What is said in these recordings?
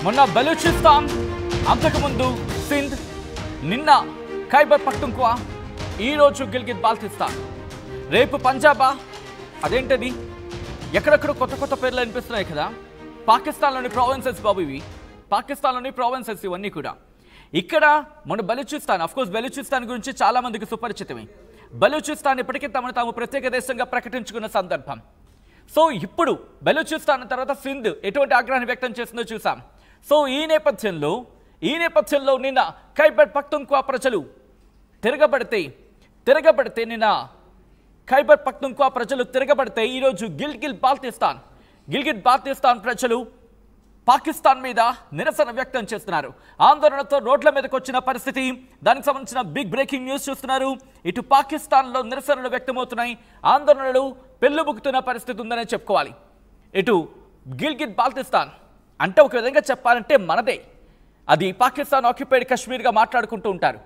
మొన్న బలూచిస్తాన్, అంతకుముందు సింధ్, నిన్న ఖైబర్ పఖ్తుంఖ్వా, ఈరోజు గిల్గిత్ బాల్టిస్తాన్, రేపు పంజాబా? అదేంటది? ఎక్కడెక్కడ కొత్త కొత్త పేర్లు అనిపిస్తున్నాయి కదా. పాకిస్తాన్లోని ప్రావిన్సెస్ బాబు ఇవి, పాకిస్తాన్లోని ప్రావిన్సెస్ ఇవన్నీ కూడా. ఇక్కడ మన బలూచిస్తాన్, అఫ్కోర్స్ బలూచిస్తాన్ గురించి చాలా మందికి సుపరిచితమే. బలూచిస్తాన్ ఇప్పటికీ తమను తాము ప్రత్యేక దేశంగా ప్రకటించుకున్న సందర్భం. సో ఇప్పుడు బలూచిస్తాన్ తర్వాత సింధ్ ఎటువంటి ఆగ్రహాన్ని వ్యక్తం చేస్తుందో చూసాం. సో ఈ నేపథ్యంలో నిన్న ఖైబర్ పఖ్తుంఖ్వా ప్రజలు తిరగబడితే నిన్న ఖైబర్ పఖ్తుంఖ్వా ప్రజలు తిరగబడితే ఈరోజు గిల్గిత్ బాల్టిస్తాన్ ప్రజలు పాకిస్తాన్ మీద నిరసన వ్యక్తం చేస్తున్నారు. ఆందోళనతో రోడ్ల మీదకి వచ్చిన పరిస్థితి, దానికి సంబంధించిన బిగ్ బ్రేకింగ్ న్యూస్ చూస్తున్నారు. ఇటు పాకిస్తాన్లో నిరసనలు వ్యక్తమవుతున్నాయి, ఆందోళనలు పెళ్లుబుకుతున్న పరిస్థితి ఉందనే చెప్పుకోవాలి. ఇటు గిల్గిత్ బాల్టిస్తాన్ అంటే ఒక విధంగా చెప్పాలంటే మనదే. అది పాకిస్తాన్ ఆక్యుపైడ్ కాశ్మీర్గా మాట్లాడుకుంటూ ఉంటారు.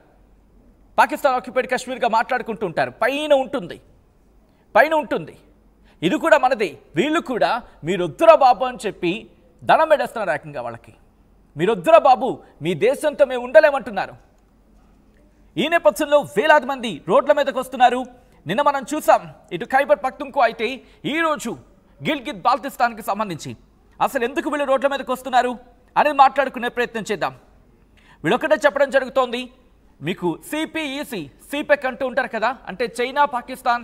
పైన ఉంటుంది. ఇది కూడా మనదే. వీళ్ళు కూడా మీరొద్దురా బాబు అని చెప్పి దండం పెడేస్తున్నారు ఏకంగా వాళ్ళకి. మీరొద్దురా బాబు, మీ దేశంతో మేము ఉండలేమంటున్నారు. ఈ నేపథ్యంలో వేలాది మంది రోడ్ల మీదకి వస్తున్నారు. నిన్న మనం చూసాం ఇటు ఖైబర్ పఖ్తుంఖ్వా అయితే ఈరోజు గిల్గిత్ బాల్టిస్తాన్కి సంబంధించి అసలు ఎందుకు వీళ్ళు రోడ్ల మీదకి వస్తున్నారు అనేది మాట్లాడుకునే ప్రయత్నం చేద్దాం. వీళ్ళొక్కటే చెప్పడం జరుగుతోంది. మీకు సిపెక్ అంటూ ఉంటారు కదా, అంటే చైనా పాకిస్తాన్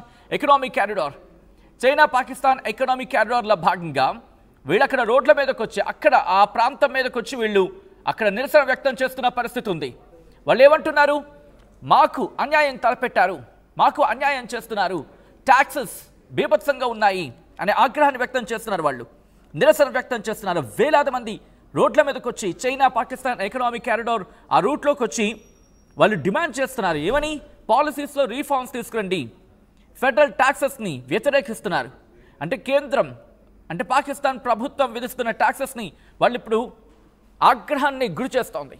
ఎకనామిక్ క్యారిడార్ల భాగంగా వీళ్ళు అక్కడ రోడ్ల మీదకి వచ్చి అక్కడ ఆ ప్రాంతం మీదకి వచ్చి వీళ్ళు అక్కడ నిరసన వ్యక్తం చేస్తున్న పరిస్థితి ఉంది. వాళ్ళు ఏమంటున్నారు? మాకు అన్యాయం తలపెట్టారు, మాకు అన్యాయం చేస్తున్నారు, ట్యాక్సెస్ బీభత్సంగా ఉన్నాయి అనే ఆగ్రహాన్ని వ్యక్తం చేస్తున్నారు. వాళ్ళు నిరసన వ్యక్తం చేస్తున్నారు. వేలాది మంది రోడ్ల మీదకి వచ్చి చైనా పాకిస్తాన్ ఎకనామిక్ క్యారిడార్ ఆ రూట్లోకి వచ్చి వాళ్ళు డిమాండ్ చేస్తున్నారు. ఏమని? పాలసీస్లో రీఫార్మ్స్ తీసుకురండి, ఫెడరల్ ట్యాక్సెస్ని వ్యతిరేకిస్తున్నారు. అంటే కేంద్రం, అంటే పాకిస్తాన్ ప్రభుత్వం విధిస్తున్న ట్యాక్సెస్ని వాళ్ళు ఇప్పుడు ఆగ్రహాన్ని గురి చేస్తోంది.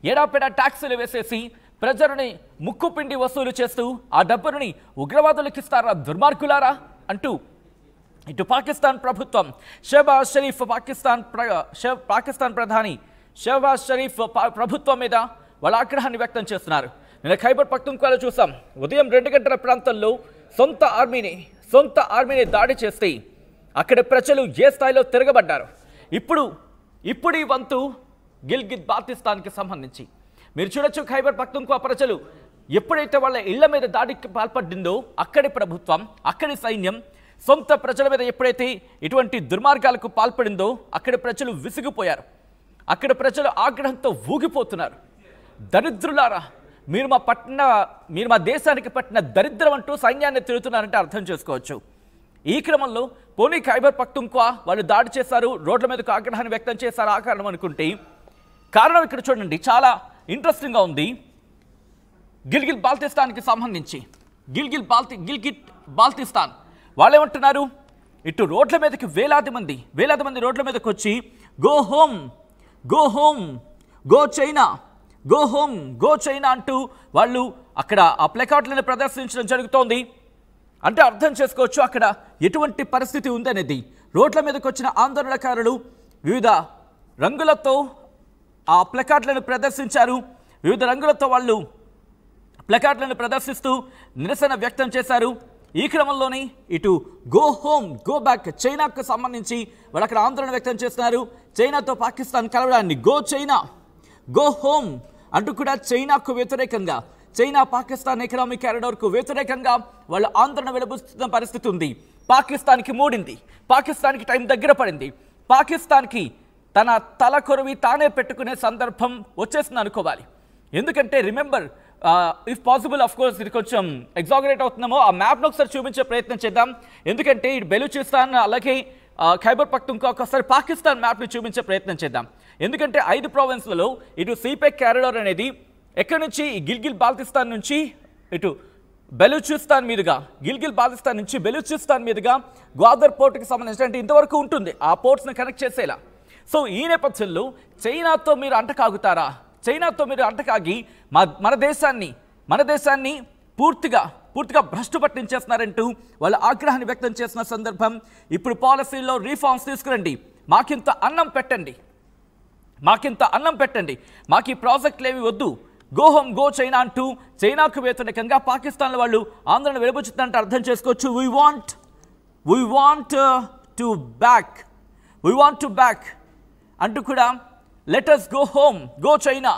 ఏడాపెడా ట్యాక్సులు వేసేసి ప్రజలని ముక్కుపిండి వసూలు చేస్తూ ఆ డబ్బుని ఉగ్రవాదులకు ఇస్తారా దుర్మార్గులారా అంటూ ఇటు పాకిస్తాన్ ప్రభుత్వం షహబాజ్ షరీఫ్ పాకిస్తాన్ ప్రధాని షహబాజ్ షరీఫ్ ప్రభుత్వం మీద వాళ్ళ ఆగ్రహాన్ని వ్యక్తం చేస్తున్నారు. నిన్న ఖైబర్ పఖ్తుంఖ్వాలో చూసాం, ఉదయం 2 గంటల ప్రాంతంలో సొంత ఆర్మీని దాడి చేస్తే అక్కడ ప్రజలు ఏ స్థాయిలో తిరగబడ్డారు. ఇప్పుడు ఈ వంతు గిల్గిత్ బాల్టిస్తాన్కి సంబంధించి మీరు చూడొచ్చు. ఖైబర్ పఖ్తుంఖ్వా ప్రజలు ఎప్పుడైతే వాళ్ళ ఇళ్ల మీద దాడికి పాల్పడిందో అక్కడి ప్రభుత్వం, అక్కడి సైన్యం సొంత ప్రజల మీద ఎప్పుడైతే ఇటువంటి దుర్మార్గాలకు పాల్పడిందో అక్కడి ప్రజలు విసిగిపోయారు. అక్కడ ప్రజలు ఆగ్రహంతో ఊగిపోతున్నారు. దరిద్రులారా, మీరు మా దేశానికి పట్టిన దరిద్రం అంటూ సైన్యాన్ని తిరుగుతున్నారంటే అర్థం చేసుకోవచ్చు. ఈ క్రమంలో పోనీ ఖైబర్ పఖ్తుంఖ్వా వాళ్ళు దాడి చేశారు, రోడ్ల మీదకు ఆగ్రహాన్ని వ్యక్తం చేశారు, ఆ కారణం అనుకుంటే కారణం ఇక్కడ చూడండి, చాలా ఇంట్రెస్టింగ్గా ఉంది. గిల్గిత్ బాల్టిస్తాన్కి సంబంధించి గిల్గిత్ బాల్టిస్తాన్ వాళ్ళు ఏమంటున్నారు? ఇటు రోడ్ల మీదకి వేలాది మంది రోడ్ల మీదకి వచ్చి గో హోమ్, గో చైనా అంటూ వాళ్ళు అక్కడ ఆ ప్లకార్డులను ప్రదర్శించడం జరుగుతోంది. అంటే అర్థం చేసుకోవచ్చు అక్కడ ఎటువంటి పరిస్థితి ఉందనేది. రోడ్ల మీదకి వచ్చిన ఆందోళనకారులు వివిధ రంగులతో ఆ ప్లకార్డులను ప్రదర్శించారు. వివిధ రంగులతో వాళ్ళు ప్లకార్డులను ప్రదర్శిస్తూ నిరసన వ్యక్తం చేశారు. ఈ క్రమంలోనే ఇటు గో హోమ్, గో బ్యాక్, చైనాకు సంబంధించి వాళ్ళు అక్కడ ఆందోళన వ్యక్తం చేస్తున్నారు. చైనాతో పాకిస్తాన్ కలవడాన్ని గో హోమ్ అంటూ కూడా చైనాకు వ్యతిరేకంగా, చైనా పాకిస్తాన్ ఎకనామిక్ క్యారిడార్కు వ్యతిరేకంగా వాళ్ళు ఆందోళన వెలుబుస్తున్న పరిస్థితి ఉంది. పాకిస్తాన్కి మూడింది, పాకిస్తాన్కి టైం దగ్గర పడింది, పాకిస్తాన్కి తన తల కొరవి తానే పెట్టుకునే సందర్భం వచ్చేసింది అనుకోవాలి. ఎందుకంటే remember, if possible of course ఇది కొంచెం ఎగ్జాగరేట్ అవుతున్నామో ఆ మ్యాప్ను ఒకసారి చూపించే ప్రయత్నం చేద్దాం. ఎందుకంటే ఇటు బెలూచిస్తాన్ అలాగే ఖైబర్ పఖ్తుంఖ్వా ఒకసారి పాకిస్తాన్ మ్యాప్ని చూపించే ప్రయత్నం చేద్దాం. ఎందుకంటే 5 ప్రావిన్స్లలో ఇటు సిపెక్ క్యారిడార్ అనేది ఎక్కడి నుంచి గిల్గిత్ బాల్టిస్తాన్ నుంచి ఇటు బెలూచిస్తాన్ మీదుగా, బెలూచిస్తాన్ మీదుగా గ్వాదర్ పోర్టుకి సంబంధించిన అంటే ఇంతవరకు ఉంటుంది ఆ పోర్ట్స్ని కనెక్ట్ చేసేలా. సో ఈ నేపథ్యంలో చైనాతో మీరు అంటకాగుతారా? చైనాతో మీరు అంటకాగి మన దేశాన్ని పూర్తిగా భ్రష్టు పట్టించేస్తున్నారంటూ వాళ్ళ ఆగ్రహాన్ని వ్యక్తం చేసిన సందర్భం. ఇప్పుడు పాలసీలో రీఫార్మ్స్ తీసుకురండి, మాకింత అన్నం పెట్టండి, మాకింత అన్నం పెట్టండి, మాకు ఈ ప్రాజెక్టులు ఏవి వద్దు, గో హోమ్ గో చైనా అంటూ చైనాకు వ్యతిరేకంగా పాకిస్తాన్లో వాళ్ళు ఆందోళన వెలుబుచ్చుతుందంటే అర్థం చేసుకోవచ్చు. వీ వాంట్ టు బ్యాక్ అంటూ కూడా letters go home go China,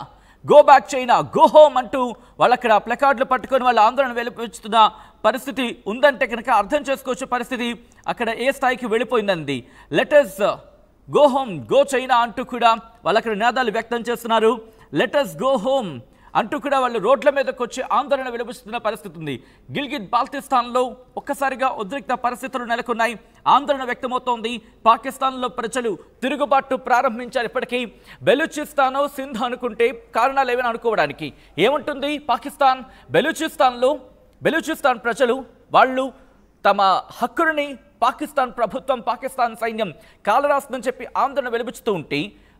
go back China, go home అంటూ వాళ్ళు అక్కడ ప్లకార్డులు పట్టుకొని వాళ్ళ ఆందోళన వెలుబుచ్చుతున్న పరిస్థితి ఉందంటే కనుక అర్థం చేసుకోవచ్చు పరిస్థితి అక్కడ ఏ స్థాయికి వెళ్ళిపోయిందండి. Letters go home go China అంటూ కూడా వాళ్ళు అక్కడ నినాదాలు వ్యక్తం చేస్తున్నారు. లెటర్స్ గో హోమ్ అంటూ కూడా వాళ్ళు రోడ్ల మీదకి వచ్చి ఆందోళన వెలుబుస్తున్న పరిస్థితి ఉంది. గిల్గిట్ బాల్టిస్తాన్లో ఒక్కసారిగా ఉద్రిక్త పరిస్థితులు నెలకొన్నాయి, ఆందోళన వ్యక్తమవుతోంది. పాకిస్తాన్లో ప్రజలు తిరుగుబాటు ప్రారంభించారు. ఇప్పటికీ బెలూచిస్తాన్ సింధ్ అనుకుంటే కారణాలు ఏమైనా అనుకోవడానికి ఏముంటుంది. బెలూచిస్తాన్ ప్రజలు వాళ్ళు తమ హక్కుని పాకిస్తాన్ ప్రభుత్వం పాకిస్తాన్ సైన్యం కాలరాస్తుందని చెప్పి ఆందోళన వెలుబుచ్చుతూ ఉంటే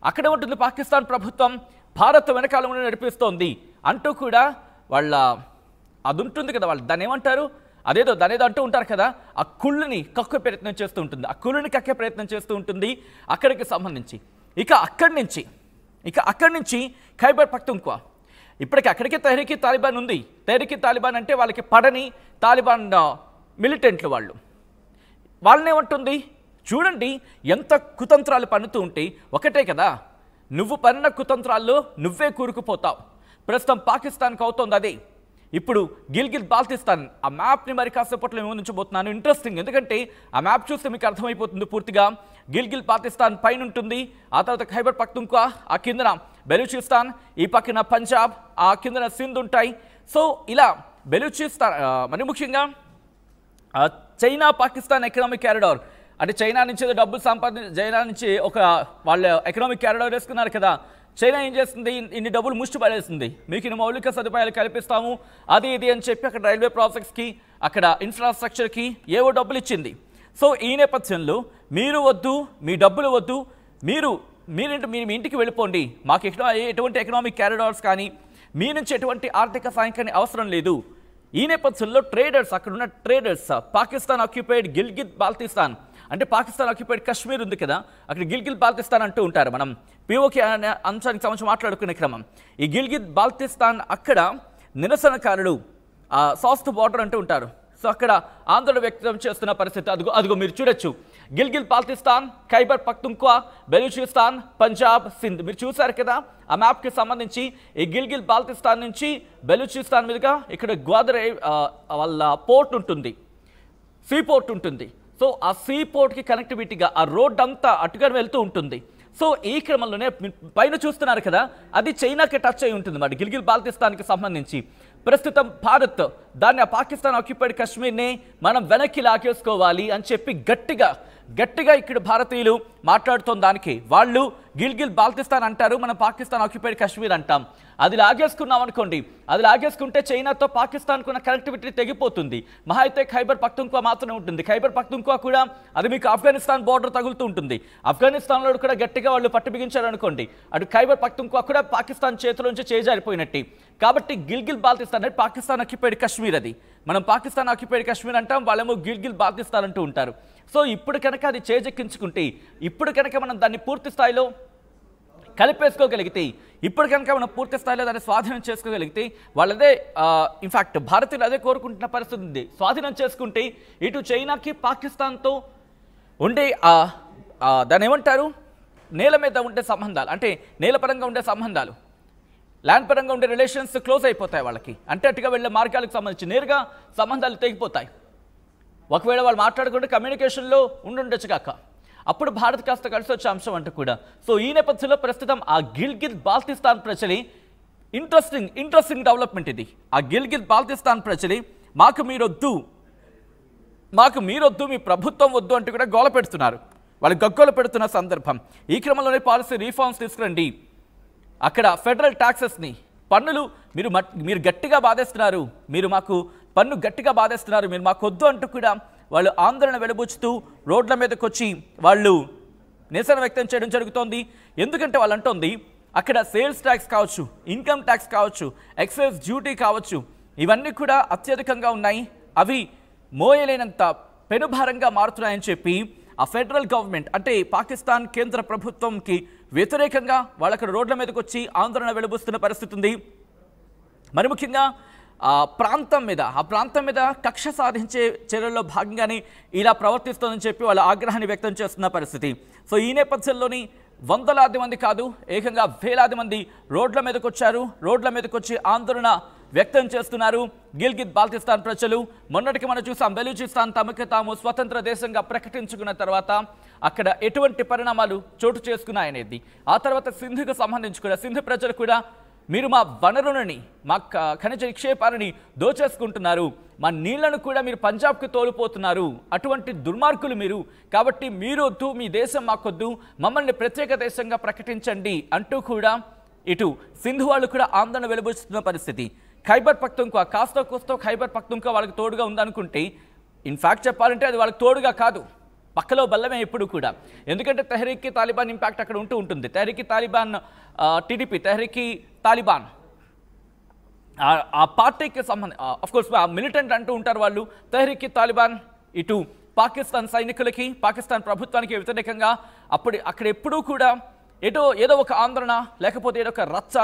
అక్కడే ఉంటుంది పాకిస్తాన్ ప్రభుత్వం భారత్ వెనకాల నడిపిస్తోంది అంటూ కూడా వాళ్ళ అది ఉంటుంది కదా, వాళ్ళు దాన్ని ఏమంటారు, అదేదో అంటూ ఉంటారు కదా, ఆ కుళ్ళుని కక్కే ప్రయత్నం చేస్తూ ఉంటుంది అక్కడికి సంబంధించి. ఇక అక్కడి నుంచి ఖైబర్ పఖ్తూన్ఖ్వా, ఇప్పటికి అక్కడికే తెహ్రీక్ తాలిబాన్ ఉంది. తెహ్రీక్ తాలిబాన్ అంటే వాళ్ళకి పడని తాలిబాన్ మిలిటెంట్లు వాళ్ళనేమంటుంది, చూడండి ఎంత కుతంత్రాలు పన్నుతూ ఉంటే ఒకటే కదా, నువ్వు పన్న కుతంత్రాల్లో నువ్వే కూరుకుపోతావు. ప్రస్తుతం పాకిస్తాన్కి అవుతోంది అదే. ఇప్పుడు గిల్గిట్ బాల్టిస్తాన్ ఆ మ్యాప్ని మరి కాసేపట్లో మేము ఉంచబోతున్నాను. ఇంట్రెస్టింగ్, ఎందుకంటే ఆ మ్యాప్ చూస్తే మీకు అర్థమైపోతుంది పూర్తిగా. గిల్గిట్ బాల్టిస్తాన్ పైన ఉంటుంది, ఆ తర్వాత ఖైబర్ పఖ్తూన్ఖ్వా, ఆ కిందన బెలూచిస్తాన్, ఈ పక్కన పంజాబ్, ఆ కిందన సింధ్ ఉంటాయి. సో ఇలా బెలూచిస్తాన్ మరి ముఖ్యంగా చైనా పాకిస్తాన్ ఎకనామిక్ క్యారిడార్ అంటే చైనా నుంచి డబ్బులు చైనా నుంచి ఒక వాళ్ళ ఎకనామిక్ క్యారిడార్ వేసుకున్నారు కదా. చైనా ఏం చేస్తుంది, ఇన్ని డబ్బులు ముష్టి పడేస్తుంది, మీకు ఇన్ని మౌలిక సదుపాయాలు కల్పిస్తాము అది ఇది అని చెప్పి అక్కడ రైల్వే ప్రాజెక్ట్స్కి అక్కడ ఇన్ఫ్రాస్ట్రక్చర్కి ఏవో డబ్బులు ఇచ్చింది. సో ఈ నేపథ్యంలో మీరు వద్దు, మీ డబ్బులు వద్దు, మీరు మీ ఇంటికి వెళ్ళిపోండి, మాకు ఎటువంటి ఎకనామిక్ క్యారిడార్స్ కానీ మీ నుంచి ఎటువంటి ఆర్థిక సాయం కానీ అవసరం లేదు. ఈ నేపథ్యంలో అక్కడున్న ట్రేడర్స్ పాకిస్తాన్ ఆక్యుపైడ్ గిల్గిట్ బాల్టిస్తాన్ అంటే పాకిస్తాన్ ఆక్యుపైడ్ కాశ్మీర్ ఉంది కదా, అక్కడ గిల్గిట్ బాల్టిస్తాన్ అంటూ ఉంటారు. మనం పిఓకే అనే అంశానికి సంబంధించి మాట్లాడుకునే క్రమం ఈ గిల్గిట్ బాల్టిస్తాన్ అక్కడ నిరసనకారులు సౌత్ బార్డర్ అంటూ ఉంటారు. సో అక్కడ ఆందోళన వ్యక్తం చేస్తున్న పరిస్థితి అదిగో మీరు చూడొచ్చు. గిల్గిట్ బాల్టిస్తాన్, ఖైబర్ పఖ్తూన్ఖ్వా, బెలూచిస్తాన్, పంజాబ్, సింధ్ మీరు చూసారు కదా. ఆ మ్యాప్కి సంబంధించి ఈ గిల్గిట్ బాల్టిస్తాన్ నుంచి బెలూచిస్తాన్ మీదుగా ఇక్కడ గ్వాదర్ వాళ్ళ పోర్ట్ ఉంటుంది, సీ పోర్ట్ ఉంటుంది. సో ఆ సీ పోర్ట్కి కనెక్టివిటీగా ఆ రోడ్ అంతా అటుగా వెళ్తూ ఉంటుంది. సో ఈ క్రమంలోనే పైన చూస్తున్నారు కదా, అది చైనాకి టచ్ అయి ఉంటుంది మరి గిల్గిట్ బాల్టిస్తాన్కి సంబంధించి. ప్రస్తుతం భారత్ దాన్ని ఆ పాకిస్తాన్ ఆక్యుపైడ్ కాశ్మీర్ని మనం వెనక్కి లాగేసుకోవాలి అని చెప్పి గట్టిగా ఇక్కడ భారతీయులు మాట్లాడుతున్న దానికి వాళ్ళు గిల్గిట్ బాల్టిస్తాన్ అంటారు, మనం పాకిస్తాన్ ఆక్యుపైడ్ కాశ్మీర్ అంటాం. అది లాగేసుకున్నాం అనుకోండి, అది లాగేసుకుంటే చైనాతో పాకిస్తాన్కు ఉన్న కనెక్టివిటీ తెగిపోతుంది. మహా అయితే ఖైబర్ పఖ్తూన్ఖ్వా మాత్రమే ఉంటుంది. ఖైబర్ పఖ్తూన్ఖ్వా కూడా అది మీకు ఆఫ్ఘనిస్తాన్ బోర్డర్ తగులుతూ ఉంటుంది. ఆఫ్ఘనిస్తాన్లో కూడా గట్టిగా వాళ్ళు పట్టు బిగించారు అనుకోండి, అటు ఖైబర్ పఖ్తూన్ఖ్వా కూడా పాకిస్తాన్ చేతుల నుంచి చేజారిపోయినట్టు. కాబట్టి గిల్గిట్ బాల్టిస్తాన్ అంటే పాకిస్తాన్ ఆక్యుపైడ్ కాశ్మీర్, అది మనం పాకిస్తాన్ ఆక్యుపైడ్ కాశ్మీర్ అంటాం, వాళ్ళేమో గిల్గిట్ బాల్టిస్తాన్ అంటూ ఉంటారు. సో ఇప్పుడు కనుక అది చేజెక్కించుకుంటే, ఇప్పుడు కనుక మనం దాన్ని పూర్తి స్థాయిలో కలిపేసుకోగలిగితే, ఇప్పుడు కనుక మనం పూర్తి స్థాయిలో దాన్ని స్వాధీనం చేసుకోగలిగితే, వాళ్ళదే ఇన్ఫ్యాక్ట్ భారతీయులు అదే కోరుకుంటున్న పరిస్థితి ఉంది. స్వాధీనం చేసుకుంటే ఇటు చైనాకి పాకిస్తాన్తో ఉండే దాన్ని ఏమంటారు, నేల మీద ఉండే సంబంధాలు అంటే నేలపరంగా ఉండే సంబంధాలు, ల్యాండ్ పరంగా ఉండే రిలేషన్స్ క్లోజ్ అయిపోతాయి వాళ్ళకి. అంటే అటుగా వెళ్ళే మార్గాలకు సంబంధించి నేరుగా సంబంధాలు తెగిపోతాయి. ఒకవేళ వాళ్ళు మాట్లాడుకుంటే కమ్యూనికేషన్లో ఉండుండొచ్చు కాక, అప్పుడు భారత్ కాస్త కలిసి వచ్చే అంశం అంటూ కూడా. సో ఈ నేపథ్యంలో ప్రస్తుతం ఆ గిల్గిట్ బాల్టిస్తాన్ ప్రజలే ఇంట్రెస్టింగ్ డెవలప్మెంట్ ఇది. ఆ గిల్గిట్ బాల్టిస్తాన్ ప్రజలే మాకు మీరొద్దు, మీ ప్రభుత్వం వద్దు అంటూ కూడా గోల పెడుతున్నారు. వాళ్ళు గగ్గోలు పెడుతున్న సందర్భం. ఈ క్రమంలోనే పాలసీ రీఫార్మ్స్ తీసుకురండి, అక్కడ ఫెడరల్ ట్యాక్సెస్ని పన్నులు మీరు గట్టిగా బాధేస్తున్నారు, మీరు మాకు పన్ను గట్టిగా బాధేస్తున్నారు, మీరు మాకు వద్దు అంటూ కూడా వాళ్ళు ఆందోళన వెలుబుచ్చుతూ రోడ్ల మీదకి వచ్చి వాళ్ళు నిరసన వ్యక్తం చేయడం జరుగుతోంది. ఎందుకంటే వాళ్ళు అంటోంది అక్కడ సేల్స్ ట్యాక్స్ కావచ్చు, ఇన్కమ్ ట్యాక్స్ కావచ్చు, ఎక్సైజ్ డ్యూటీ కావచ్చు, ఇవన్నీ కూడా అత్యధికంగా ఉన్నాయి, అవి మోయలేనంత పెనుభారంగా మారుతున్నాయని చెప్పి ఆ ఫెడరల్ గవర్నమెంట్ అంటే పాకిస్తాన్ కేంద్ర ప్రభుత్వంకి వ్యతిరేకంగా వాళ్ళు అక్కడ రోడ్ల మీదకి వచ్చి ఆందోళన వెలుబుస్తున్న పరిస్థితి ఉంది. మరి ముఖ్యంగా ఆ ప్రాంతం మీద కక్ష సాధించే చర్యల్లో భాగంగానే ఇలా ప్రవర్తిస్తోందని చెప్పి వాళ్ళ ఆగ్రహాన్ని వ్యక్తం చేస్తున్న పరిస్థితి. సో ఈ నేపథ్యంలోని వందలాది మంది కాదు, ఏకంగా వేలాది మంది రోడ్ల మీదకి వచ్చారు. రోడ్ల మీదకి వచ్చి ఆందోళన వ్యక్తం చేస్తున్నారు గిల్గిత్ బాల్టిస్తాన్ ప్రజలు. మొన్నటికి మనం చూసాం, బెలూచిస్తాన్ తమకు తాము స్వతంత్ర దేశంగా ప్రకటించుకున్న తర్వాత అక్కడ ఎటువంటి పరిణామాలు చోటు చేసుకున్నాయనేది. ఆ తర్వాత సింధుకు సంబంధించి కూడా సింధు ప్రజలు కూడా మీరు మా వనరులని, మా ఖనిజ నిక్షేపాలని దోచేసుకుంటున్నారు, మా నీళ్లను కూడా మీరు పంజాబ్కి తోలిపోతున్నారు, అటువంటి దుర్మార్గులు మీరు, కాబట్టి మీరు వద్దు, మీ దేశం మాకొద్దు, మమ్మల్ని ప్రత్యేక దేశంగా ప్రకటించండి అంటూ కూడా ఇటు సింధు వాళ్ళు కూడా ఆందోళన వెలుబుస్తున్న పరిస్థితి. ఖైబర్ పఖ్తూన్ఖ్వా కాస్తో కోస్తో ఖైబర్ పఖ్తూన్ఖ్వా వాళ్ళకి తోడుగా ఉందనుకుంటే ఇన్ఫ్యాక్ట్ చెప్పాలంటే అది వాళ్ళకి తోడుగా కాదు, పక్కలో బల్లమే ఎప్పుడు కూడా. ఎందుకంటే తెహ్రీక్ తాలిబాన్ ఇంపాక్ట్ అక్కడ ఉంటుంది. Tehreek Taliban TDP Tehreek Taliban ఆ పార్టీకి అఫ్కోర్స్ మిలిటెంట్ అంటూ ఉంటారు వాళ్ళు. తెహ్రీక్ తాలిబాన్ ఇటు పాకిస్తాన్ సైనికులకి, పాకిస్తాన్ ప్రభుత్వానికి వ్యతిరేకంగా అక్కడ ఎప్పుడూ కూడా ఏదో ఒక ఆందోళన, లేకపోతే ఏదో ఒక రచ్చ,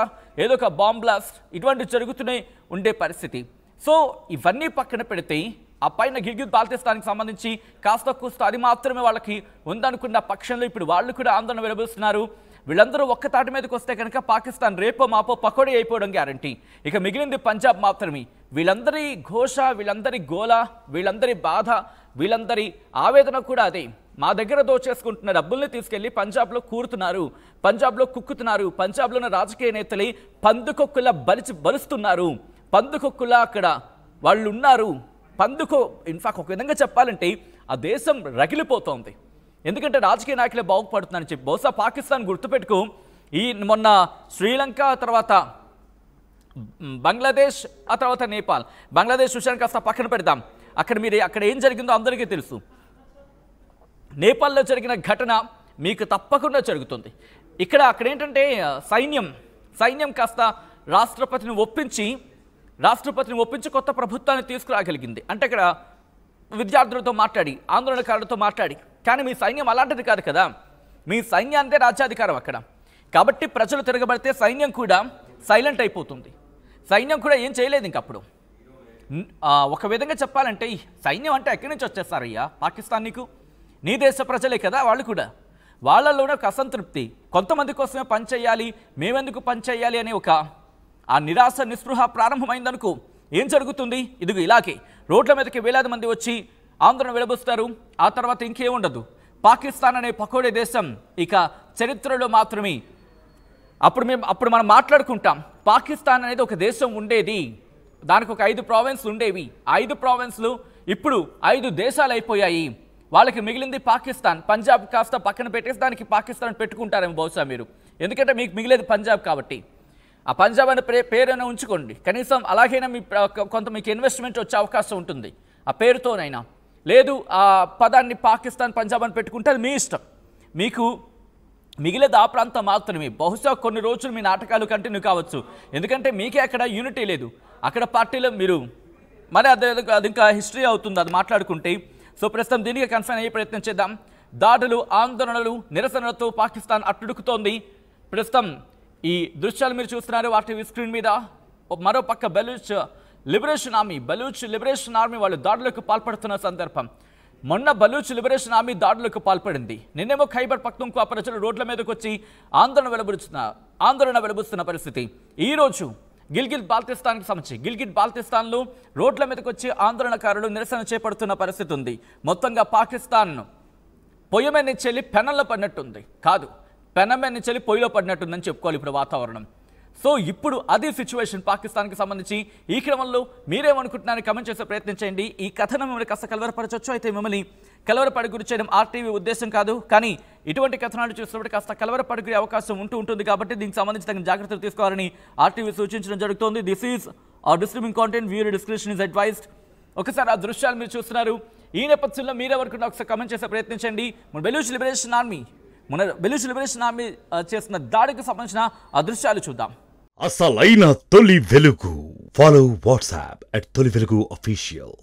ఏదో ఒక బాంబ్ బ్లాస్ట్ ఇటువంటి జరుగుతూనే ఉండే పరిస్థితి. సో ఇవన్నీ పక్కన పెడితే ఆ పైన గిల్గిత్ బాల్టిస్తాన్కి సంబంధించి కాస్త కూస్త అది మాత్రమే వాళ్ళకి ఉందనుకున్న పక్షంలో ఇప్పుడు వాళ్ళు కూడా ఆందోళన వెలుబుస్తున్నారు. వీళ్ళందరూ ఒక్క తాటి మీదకి వస్తే కనుక పాకిస్తాన్ రేపో మాపో పకోడీ అయిపోవడం గ్యారంటీ. ఇక మిగిలింది పంజాబ్ మాత్రమే. వీళ్ళందరి ఘోష, వీళ్ళందరి గోల, వీళ్ళందరి బాధ, వీళ్ళందరి ఆవేదన కూడా అదే. మా దగ్గర దోచేసుకుంటున్న డబ్బుల్ని తీసుకెళ్లి పంజాబ్లో కూరుతున్నారు, పంజాబ్లో కుక్కుతున్నారు, పంజాబ్లోని రాజకీయ నేతలే పందుకొక్కులా బలుస్తున్నారు, పందుకొక్కులా అక్కడ వాళ్ళు ఉన్నారు. ఇన్ఫాక్ట్ ఒక విధంగా చెప్పాలంటే ఆ దేశం రగిలిపోతోంది. ఎందుకంటే రాజకీయ నాయకులే బాగుపడుతున్నారని చెప్పి. బహుశా పాకిస్తాన్ గుర్తుపెట్టుకో, మొన్న శ్రీలంక, తర్వాత బంగ్లాదేశ్, ఆ తర్వాత నేపాల్. బంగ్లాదేశ్ విషయాన్ని కాస్త పక్కన పెడదాం, అక్కడ ఏం జరిగిందో అందరికీ తెలుసు. నేపాల్లో జరిగిన ఘటన మీకు తప్పకుండా జరుగుతుంది. అక్కడ ఏంటంటే సైన్యం కాస్త రాష్ట్రపతిని ఒప్పించి కొత్త ప్రభుత్వాన్ని తీసుకురాగలిగింది. అంటే అక్కడ విద్యార్థులతో మాట్లాడి, ఆందోళనకారులతో మాట్లాడి. కానీ మీ సైన్యం అలాంటిది కాదు కదా, మీ సైన్యానిదే రాజ్యాధికారం అక్కడ. కాబట్టి ప్రజలు తిరగబడితే సైన్యం కూడా సైలెంట్ అయిపోతుంది. సైన్యం కూడా ఏం చేయలేదు ఇంకప్పుడు. ఒక విధంగా చెప్పాలంటే సైన్యం అంటే ఎక్కడి నుంచి వచ్చేస్తారయ్యా పాకిస్తాన్? నీ దేశ ప్రజలే కదా వాళ్ళు కూడా. వాళ్ళలోనే ఒక అసంతృప్తి, కొంతమంది కోసమే పనిచేయాలి, మేమెందుకు పనిచేయాలి అనే ఒక ఆ నిరాశ నిస్పృహ ప్రారంభమైందనుకో. ఏం జరుగుతుంది? ఇదిగో ఇలాగే రోడ్ల మీదకి వేలాది మంది వచ్చి ఆందోళన వెలుబుస్తారు. ఆ తర్వాత ఇంకేముండదు. పాకిస్తాన్ అనే పకోడే దేశం ఇక చరిత్రలో మాత్రమే. అప్పుడు మనం మాట్లాడుకుంటాం, పాకిస్తాన్ అనేది ఒక దేశం ఉండేది, దానికి ఒక 5 ప్రావిన్స్లు ఉండేవి. 5 ప్రావిన్స్లు ఇప్పుడు 5 దేశాలు అయిపోయాయి. వాళ్ళకి మిగిలింది పాకిస్తాన్. పంజాబ్ కాస్త పక్కన పెట్టేసి దానికి పాకిస్తాన్ పెట్టుకుంటారేమో బహుశా మీరు, ఎందుకంటే మీకు మిగిలేదు పంజాబ్ కాబట్టి. ఆ పంజాబ్ అనే పేరైనా ఉంచుకోండి, కనీసం అలాగైనా కొంత మీకు ఇన్వెస్ట్మెంట్ వచ్చే అవకాశం ఉంటుంది ఆ పేరుతోనైనా. లేదు ఆ పదాన్ని పాకిస్తాన్ పంజాబ్ అని పెట్టుకుంటే అది మీ ఇష్టం. మీకు మిగిలేదు ఆ ప్రాంతం మాత్రమే. బహుశా కొన్ని రోజులు మీ నాటకాలు కంటిన్యూ కావచ్చు, ఎందుకంటే మీకే అక్కడ యూనిటీ లేదు. అక్కడ పార్టీలో మీరు మరి అది ఇంకా హిస్టరీ అవుతుంది అది మాట్లాడుకుంటే. సో ప్రస్తుతం దీనికి కన్ఫైన్ అయ్యే ప్రయత్నం చేద్దాం. దాడులు, ఆందోళనలు, నిరసనలతో పాకిస్తాన్ అట్టుడుకుతోంది. ప్రస్తుతం ఈ దృశ్యాలు మీరు చూస్తున్నారు వాటి స్క్రీన్ మీద. మరోపక్క బలూచ్ లిబరేషన్ ఆర్మీ వాళ్ళు దాడులకు పాల్పడుతున్న సందర్భం. మొన్న బలూచ్ లిబరేషన్ ఆర్మీ దాడులకు పాల్పడింది. నిన్నేమో ఖైబర్ పఖ్తూన్ఖ్వా ప్రజలు రోడ్ల మీదకి వచ్చి ఆందోళన వెలుబుస్తున్న పరిస్థితి. ఈరోజు గిల్గిత్ బాల్టిస్తాన్కి సంబంధించి గిల్గిత్ బాల్టిస్తాన్లో రోడ్ల మీదకి వచ్చి ఆందోళనకారులు నిరసన చేపడుతున్న పరిస్థితి ఉంది. మొత్తంగా పాకిస్తాన్ పొయ్యమని చెల్లి పెనంలో పడినట్టుంది, కాదు పెనమని చెల్లి పొయ్యిలో పడినట్టుందని చెప్పుకోవాలి ఇప్పుడు వాతావరణం. సో ఇప్పుడు అది సిచ్యువేషన్ పాకిస్తాన్కి సంబంధించి. ఈ క్రమంలో మీరేమనుకుంటున్నారని కమెంట్ చేసే ప్రయత్నం చేయండి. ఈ కథనం మిమ్మల్ని కాస్త కలవరపరచవచ్చు, అయితే మిమ్మల్ని కలవరపడి గురి చేయడం ఆర్టీవీ ఉద్దేశం కాదు. కానీ ఇటువంటి కథనాలు చూసినప్పుడు కాస్త కలవరపడిగే అవకాశం ఉంటుంది కాబట్టి దీనికి సంబంధించి తగిన జాగ్రత్తలు తీసుకోవాలని ఆర్టీవీ సూచించడం జరుగుతోంది. This is distributing content, viewer description is advised. ఒకసారి ఆ దృశ్యాలు మీరు చూస్తున్నారు. ఈ నేపథ్యంలో మీరెవరుకున్నా ఒకసారి కమెంట్ చేసే ప్రయత్నం చేయండి. బెలూచ్ లిబరేషన్ ఆర్మీ చేస్తున్న దాడికి సంబంధించిన ఆ దృశ్యాలు చూద్దాం. అసలైన తొలి వెలుగు. ఫాలో వాట్సాప్ @తొలి వెలుగు official.